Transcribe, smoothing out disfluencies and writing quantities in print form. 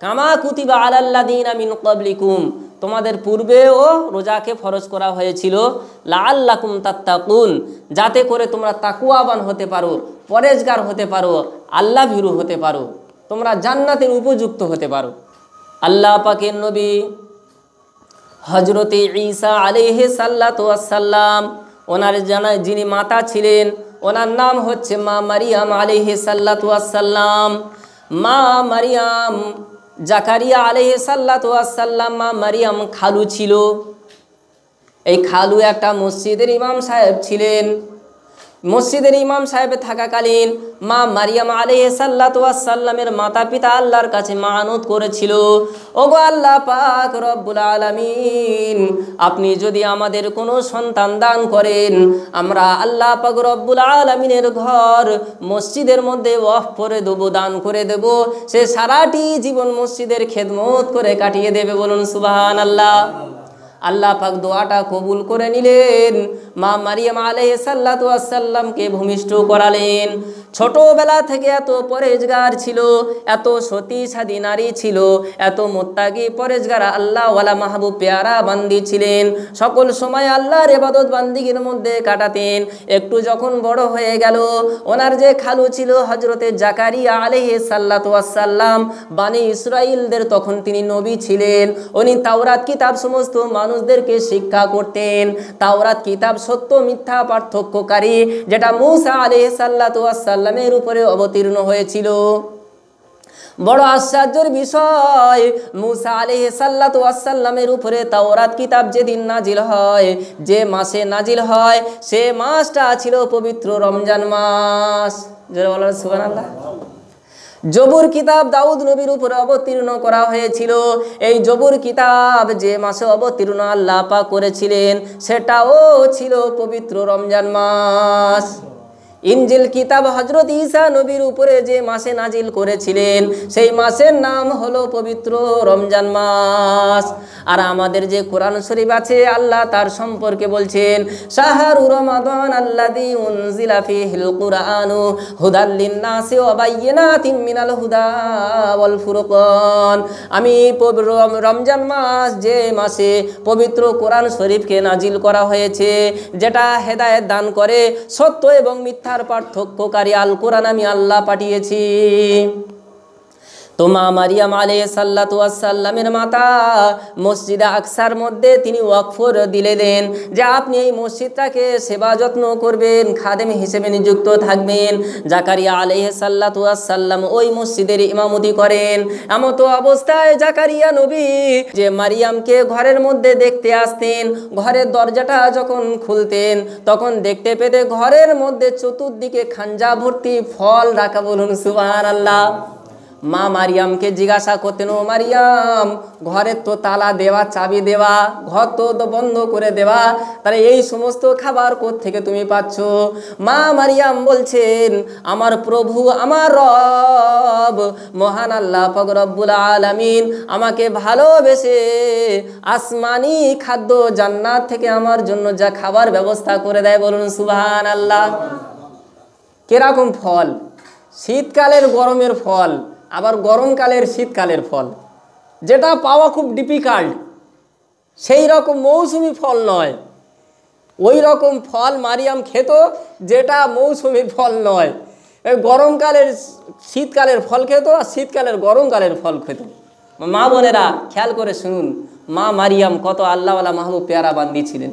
কামা কুতিবা আলাল্লাযীনা মিন ক্বাবলিকুম, তোমাদের পূর্বেও রোজাকে ফরজ করা হয়েছিল, লাআল্লাকুম তাত্তাকুন, যাতে করে তোমরা তাকওয়াবান হতে পারো, পরেজগার হতে পারো, আল্লাহ ভীরু হতে পারো, তোমরা জান্নাতের উপযুক্ত হতে পারো। আল্লাহ পাকের নবী হযরতে ঈসা আলাইহিস সাল্লাতু ওয়াস সালাম, ওনার যিনি মাতা ছিলেন, ওনার নাম হচ্ছে মা মারিয়াম আলাইহিস সাল্লাতু ওয়াস সালাম। মা মারিয়াম, জাকারিয়া আলাইহিস সাল্লাতু ওয়াস সালাম মা মারিয়াম খালু ছিল। এই খালু একটা মসজিদের ইমাম সাহেব ছিলেন। মসজিদের ইমাম সাহেব থাকাকালীন মা মারিয়াম আলাইহিস সাল্লাতু ওয়াস সালামের মাতা পিতা আল্লাহর কাছে মানত করেছিল, ওগো আল্লাহ পাক রব্বুল আলামিন, আপনি যদি আমাদের কোনো সন্তান দান করেন, আমরা আল্লাহ পাক রব্বুল আলামিনের ঘর মসজিদের মধ্যে ওয়াকফ করে দেবো, দান করে দেব, সে সারাটি জীবন মসজিদের খেদমত করে কাটিয়ে দেবে। বলুন সুবহানাল্লাহ। আল্লাহ পাক দোয়াটা কবুল করে নিলেন, মা মারিয়াম আলাইহিস সাল্লাতু ওয়াস সালামকে ভূমিষ্ঠ করালেন। ছোটবেলা থেকে এত পরেজগার ছিল, এত সতী সাদী নারী ছিল, এত মুত্তাকি পরেজগার আল্লাহওয়ালা মাহবুব পেয়ারা বান্দি ছিলেন। সকল সময় আল্লাহর ইবাদত বান্দিগির মধ্যে কাটাতেন। একটু যখন বড় হয়ে গেল, ওনার যে খালু ছিল হযরতে জাকারিয়া আলাইহিস সাল্লাতু ওয়াস সালাম, বানি ইসরাইলদের তখন তিনি নবী ছিলেন। উনি তাওরাত কিতাব সমস্ত মানুষদেরকে শিক্ষা করতেন। তাওরাত কিতাব সত্য মিথ্যা পার্থক্যকারী, যেটা মূসা আলাইহিস সাল্লাতু ওয়াস সালামের উপরে অবতীর্ণ হয়েছিল। বড় আশ্চর্যের বিষয়, মূসা আলাইহিস সাল্লাতু ওয়াস সালামের উপরে তাওরাত কিতাব যেদিন নাজিল হয়, যে মাসে নাজিল হয়, সে মাসটা ছিল পবিত্র রমজান মাস। জোরে বলেন সুবহানাল্লাহ। জবুর কিতাব দাউদ নবীর উপরে অবতীর্ণ করা হয়েছিল। এই জবুর কিতাব যে মাসে অবতীর্ণ আল্লাহ পাক করেছিলেন, সেটাও ছিল পবিত্র রমজান মাস। ইনজিল কিতাব হযরত ঈসা নবীর উপরে যে মাসে নাজিল করেছিলেন, সেই মাসের নাম হলো পবিত্র রমজান মাস। আর আমাদের যে কোরআন শরীফ আছে, আল্লাহ তার সম্পর্কে বলছেন, শাহরু রমাদান আল্লাযী উনজিলা ফীহিল কুরআনু হুদাল লিন-নাসি ওয়া বায়্যিনাতিম মিনাল হুদা ওয়াল ফুরকান। আমি রমজান মাস, যে মাসে পবিত্র কোরআন শরীফকে নাজিল করা হয়েছে, যেটা হেদায়েত দান করে, সত্য এবং মিথ্যার পার্থক্যকারী আল কোরআন আমি আল্লাহ পাঠিয়েছি। তো মা মারিয়াম আলাইহিস সাল্লাতু ওয়াস সালামের মাতা মসজিদে আকসার মধ্যে তিনি ওয়াকফ দিলেন যে আপনি এই মসজিদটাকে সেবা যত্ন করবেন, খাদেম হিসেবে নিযুক্ত থাকবেন। জাকারিয়া আলাইহিস সাল্লাতু ওয়াস সালাম ওই মসজিদের ইমামতি করেন। এমত অবস্থায় জাকারিয়া নবী যে মারিয়ামকে ঘরের মধ্যে দেখতে আসতেন, ঘরের দরজাটা যখন খুলতেন, তখন দেখতে পেতে ঘরের মধ্যে চতুর্দিকে খাঞ্জা ভর্তি ফল রাখা। বলুন সুবহানাল্লাহ। মা মারিয়ামকে জিজ্ঞাসা করতেন, ও মারিয়াম, ঘরের তো তালা দেওয়া, চাবি দেওয়া, ঘর তো বন্ধ করে দেওয়া, তাহলে এই সমস্ত খাবার কোত্থেকে তুমি পাচ্ছ? মা মারিয়াম বলছেন, আমার প্রভু, আমার রব মহান আল্লাহ পাক রব্বুল আলামিন আমাকে ভালোবেসে আসমানি খাদ্য জান্নাত থেকে আমার জন্য যা খাবার ব্যবস্থা করে দেয়। বলুন সুবহানাল্লাহ। কিরকম ফল? শীতকালের গরমের ফল, আবার গরমকালের শীতকালের ফল, যেটা পাওয়া খুব ডিফিকাল্ট, সেই রকম মৌসুমি ফল নয়। ওই রকম ফল মারিয়াম খেত, যেটা মৌসুমি ফল নয়। গরমকালের শীতকালের ফল খেত, আর শীতকালের গরমকালের ফল খেত। মা বোনেরা খেয়াল করে শুনুন, মা মারিয়াম কত আল্লাহওয়ালা মাহবুব পেয়ারা বান্দি ছিলেন।